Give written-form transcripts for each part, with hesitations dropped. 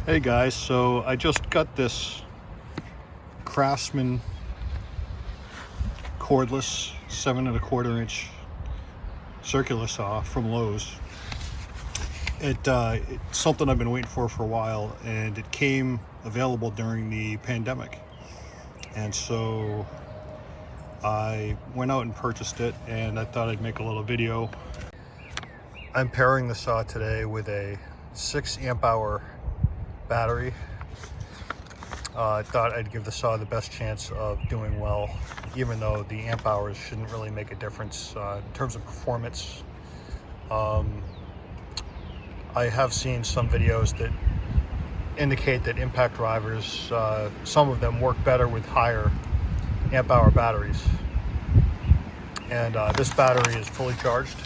Hey guys, so I just got this Craftsman cordless 7¼ inch circular saw from Lowe's. It's something I've been waiting for a while, and it came available during the pandemic. And so I went out and purchased it, and I thought I'd make a little video. I'm pairing the saw today with a 6 amp hour battery. I thought I'd give the saw the best chance of doing well, even though the amp hours shouldn't really make a difference in terms of performance. I have seen some videos that indicate that impact drivers, some of them work better with higher amp hour batteries. And this battery is fully charged.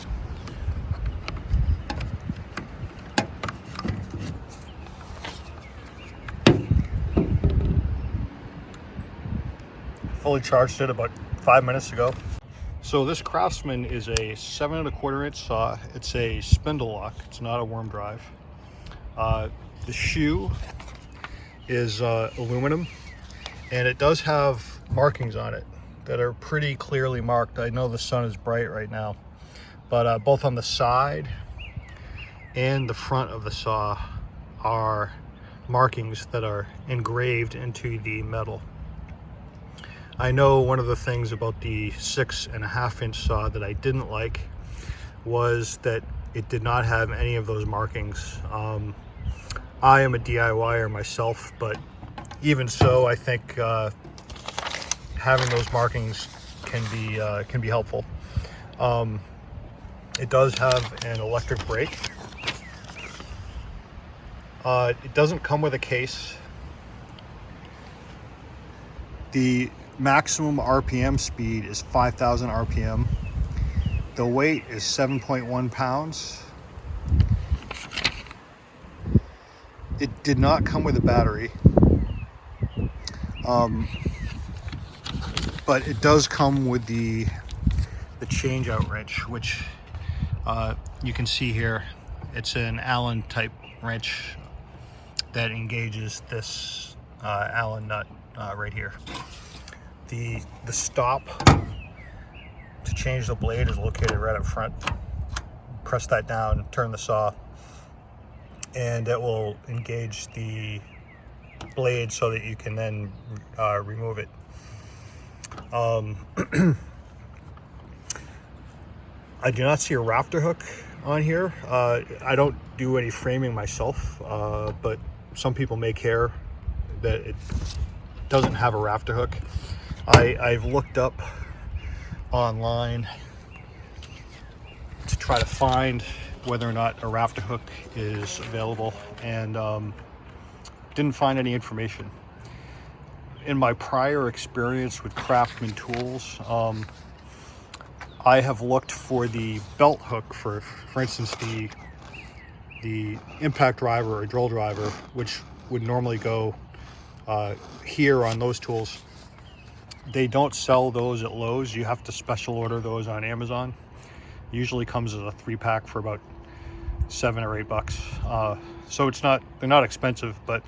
Fully charged it about 5 minutes ago. So this Craftsman is a 7¼ inch saw. It's a spindle lock. It's not a worm drive. The shoe is aluminum, and it does have markings on it that are pretty clearly marked. I know the sun is bright right now, but both on the side and the front of the saw are markings that are engraved into the metal. I know one of the things about the 6½ inch saw that I didn't like was that it did not have any of those markings. I am a DIYer myself, but even so, I think having those markings can be helpful. It does have an electric brake. It doesn't come with a case. The maximum RPM speed is 5,000 RPM. The weight is 7.1 pounds. It did not come with a battery, but it does come with the change out wrench, which you can see here. It's an Allen type wrench that engages this Allen nut right here. The stop to change the blade is located right up front. Press that down, turn the saw, and it will engage the blade so that you can then remove it. I do not see a Rafter hook on here. I don't do any framing myself, but some people may care that it doesn't have a Rafter hook. I've looked up online to try to find whether or not a Rafter hook is available, and didn't find any information. In my prior experience with Craftsman tools, I have looked for the belt hook for instance, the impact driver or drill driver, which would normally go here on those tools. They don't sell those at Lowe's. You have to special order those on Amazon. Usually comes as a 3-pack for about $7 or $8. So they're not expensive, but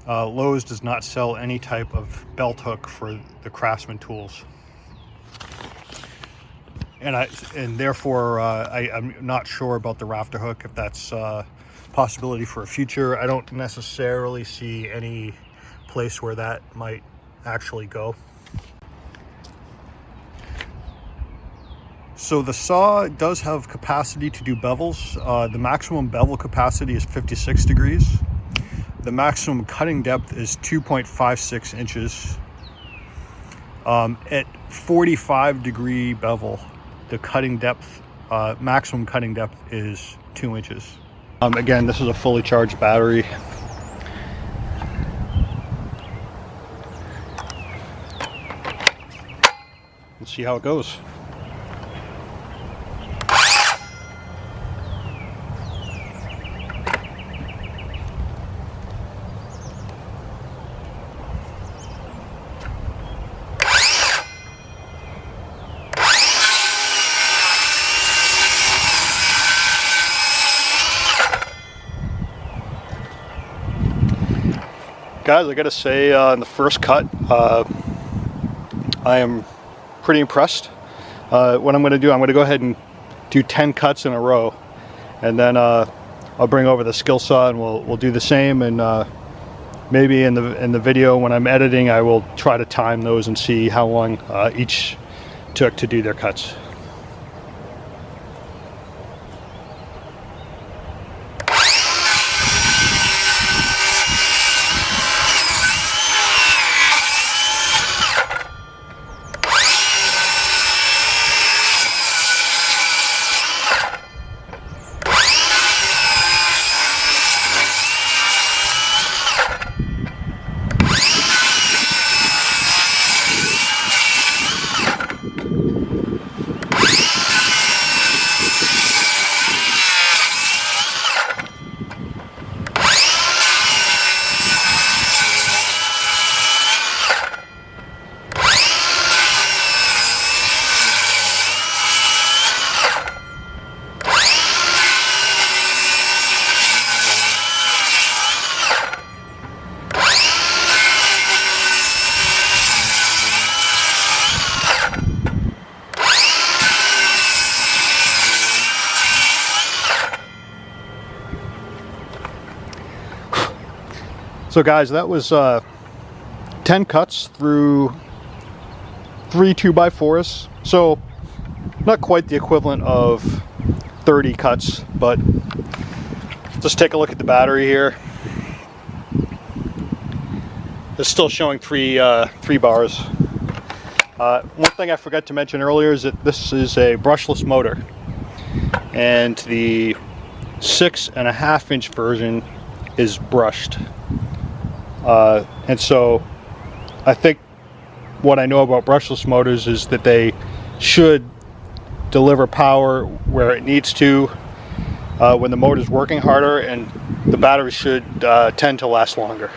Lowe's does not sell any type of belt hook for the Craftsman tools. And therefore I'm not sure about the Rafter hook, if that's a possibility for a future. I don't necessarily see any place where that might actually go. So the saw does have capacity to do bevels. The maximum bevel capacity is 56 degrees. The maximum cutting depth is 2.56 inches. At 45 degree bevel, the cutting depth, maximum cutting depth is 2 inches. Again, this is a fully charged battery. Let's see how it goes. Guys, I gotta say, in the first cut, I am pretty impressed. What I'm gonna do, I'm gonna go ahead and do 10 cuts in a row, and then I'll bring over the skill saw and we'll do the same. And maybe in the video when I'm editing, I will try to time those and see how long each took to do their cuts. So guys, that was 10 cuts through 3 2x4s. So not quite the equivalent of 30 cuts, but just take a look at the battery here. It's still showing three bars. One thing I forgot to mention earlier is that this is a brushless motor, and the 6.5-inch version is brushed. And so I think what I know about brushless motors is that they should deliver power where it needs to when the motor's working harder, and the battery should tend to last longer.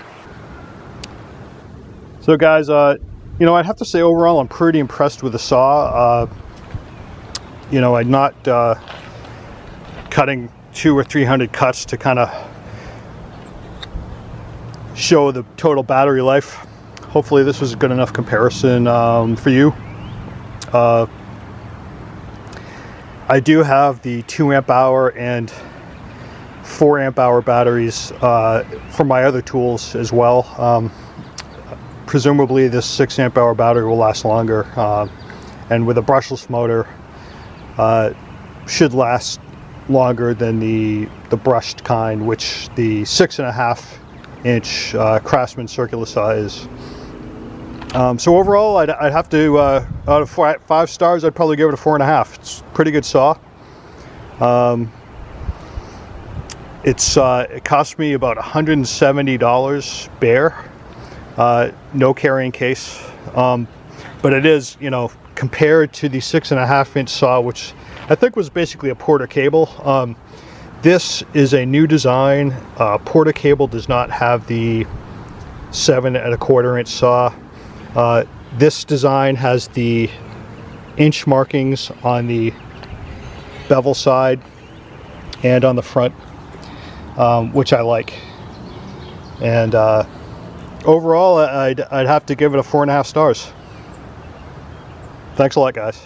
So guys, you know, I'd have to say overall I'm pretty impressed with the saw. You know, I'm not cutting 200 or 300 cuts to kind of show the total battery life. Hopefully this was a good enough comparison for you. I do have the 2 amp hour and 4 amp hour batteries for my other tools as well. Presumably this 6 amp hour battery will last longer, and with a brushless motor should last longer than the brushed kind, which the 6.5-inch Craftsman circular saw is. So overall, I'd have to, out of 5 stars, I'd probably give it a 4.5. It's a pretty good saw. It cost me about $170 bare, no carrying case. But it is, you know, compared to the 6.5-inch saw, which I think was basically a Porter cable. This is a new design. Porter cable does not have the 7.25-inch saw. This design has the inch markings on the bevel side and on the front, which I like. And overall, I'd have to give it a 4.5 stars. Thanks a lot, guys.